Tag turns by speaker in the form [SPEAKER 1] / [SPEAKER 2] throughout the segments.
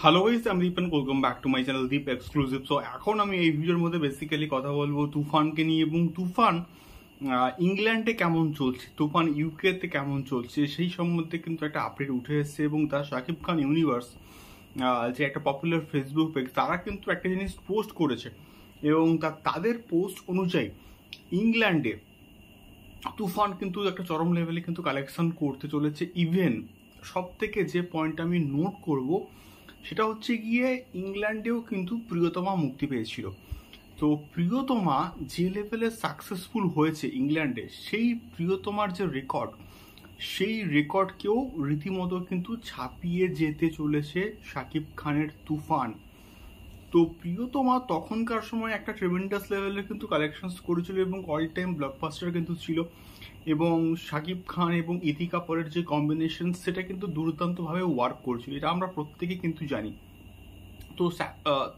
[SPEAKER 1] Hello guys, আমি Dipan. Welcome back to my channel Deep exclusive. So এখন আমি এই ভিডিওর মধ্যে বেসিক্যালি কথা বলবো তুফানকে নিয়ে, এবং তুফান ইংল্যান্ডে কেমন চলছে, তুফান ইউকেতে কেমন চলছে সেই সম্বন্ধে কিন্তু একটা আপডেট উঠে এসেছে। এবং তার শাকিব খান ইউনিভার্স যে একটা পপুলার ফেসবুক পেজ, তারা কিন্তু একটা জিনিস পোস্ট করেছে, এবং তাদের পোস্ট অনুযায়ী ইংল্যান্ডে তুফান কিন্তু একটা চরম লেভেলে কিন্তু কালেকশন করতে চলেছে। ইভেন সব থেকে যে পয়েন্ট আমি নোট করব সেটা হচ্ছে গিয়ে ইংল্যান্ডেও কিন্তু প্রিয়তমা মুক্তি পেয়েছিল। তো প্রিয়তমা যে লেভেলে সাকসেসফুল হয়েছে ইংল্যান্ডে, সেই প্রিয়তমার যে রেকর্ড, সেই রেকর্ডকেও রীতিমতো কিন্তু ছাপিয়ে যেতে চলেছে শাকিব খানের তুফান। তো প্রিয়তমা তখনকার সময় একটা ট্রেমেন্ডাস লেভেলের কিন্তু কালেকশনস করেছিল এবং অল টাইম ব্লকবাস্টার কিন্তু ছিল। এবং শাকিব খান এবং ইতি কাপুরের যে কম্বিনেশন, সেটা কিন্তু দুর্দান্তভাবে ওয়ার্ক করছিল, এটা আমরা প্রত্যেকে কিন্তু জানি। তো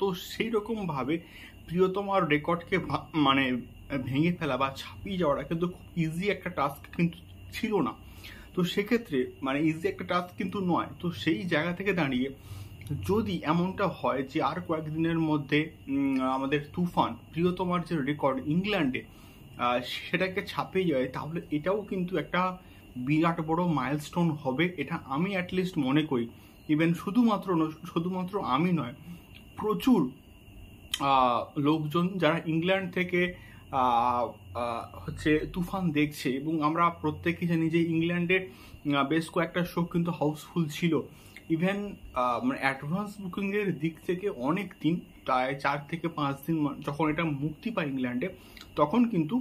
[SPEAKER 1] তো সেই রকমভাবে প্রিয়তমার রেকর্ডকে মানে ভেঙে ফেলা বা ছাপিয়ে যাওয়াটা কিন্তু খুব ইজি একটা টাস্ক কিন্তু ছিল না। তো সেক্ষেত্রে মানে ইজি একটা টাস্ক কিন্তু নয়। তো সেই জায়গা থেকে দাঁড়িয়ে যদি এমনটা হয় যে আর কয়েকদিনের মধ্যে আমাদের তুফান প্রিয়তমার যে রেকর্ড ইংল্যান্ডে সেটাকে ছাপিয়ে যায়, তাহলে এটাও কিন্তু একটা বিরাট বড় মাইলস্টোন হবে, এটা আমি অ্যাটলিস্ট মনে করি। ইভেন শুধুমাত্র আমি নয়, প্রচুর লোকজন যারা ইংল্যান্ড থেকে হচ্ছে তুফান দেখছে, এবং আমরা প্রত্যেকেই জানি যে ইংল্যান্ডে বেশ কয়েকটা শো কিন্তু হাউসফুল ছিল। ইভেন মানে অ্যাডভান্স বুকিংয়ের দিক থেকে অনেক দিন, প্রায় 4 থেকে 5 দিন যখন এটা মুক্তি পায় ইংল্যান্ডে, তখন কিন্তু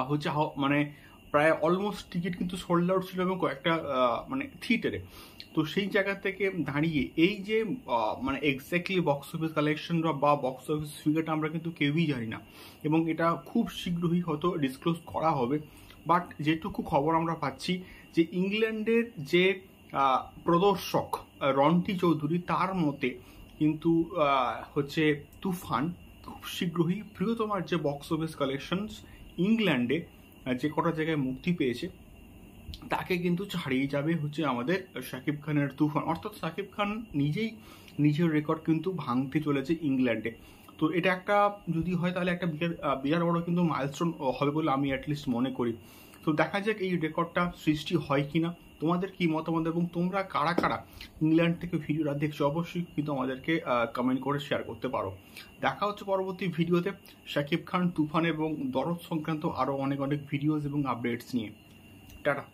[SPEAKER 1] হচ্ছে মানে প্রায় অলমোস্ট টিকিট কিন্তু সোল্ড আউট ছিল, এবং কয়েকটা মানে থিয়েটারে। তো সেই জায়গা থেকে দাঁড়িয়ে এই যে মানে এক্স্যাক্টলি বক্স অফিস কালেকশন বা বক্স অফিস ফিগারটা আমরা কিন্তু কেউই জানি না, এবং এটা খুব শীঘ্রই হয়তো ডিসক্লোজ করা হবে। বাট যেটুকু খবর আমরা পাচ্ছি যে ইংল্যান্ডের যে প্রদর্শক রন্টি চৌধুরী, তার মতে কিন্তু হচ্ছে তুফান খুব শীঘ্রই প্রিয়তমার যে বক্স অফিস কালেকশনস ইংল্যান্ডে যে কটা জায়গায় মুক্তি পেয়েছে, তাকে কিন্তু ছাড়িয়ে যাবে হচ্ছে আমাদের শাকিব খানের তুফান। অর্থাৎ শাকিব খান নিজেই নিজের রেকর্ড কিন্তু ভাঙতে চলেছে ইংল্যান্ডে। তো এটা একটা যদি হয় তাহলে একটা বিরাট বড় কিন্তু মাইলস্টোন হবে বলে আমি অ্যাটলিস্ট মনে করি। তো দেখা যাক এই রেকর্ডটা সৃষ্টি হয় কিনা। তোমাদের কি মতামত, এবং তোমরা কারা কারা ইংল্যান্ড থেকে ভিডিওটা দেখছো, অবশ্যই কিন্তু আমাদেরকে কমেন্ট করে শেয়ার করতে পারো। দেখা হচ্ছে পরবর্তী ভিডিওতে শাকিব খান, তুফান এবং দরদ সংক্রান্ত আরও অনেক ভিডিওস এবং আপডেটস নিয়ে। টাটা।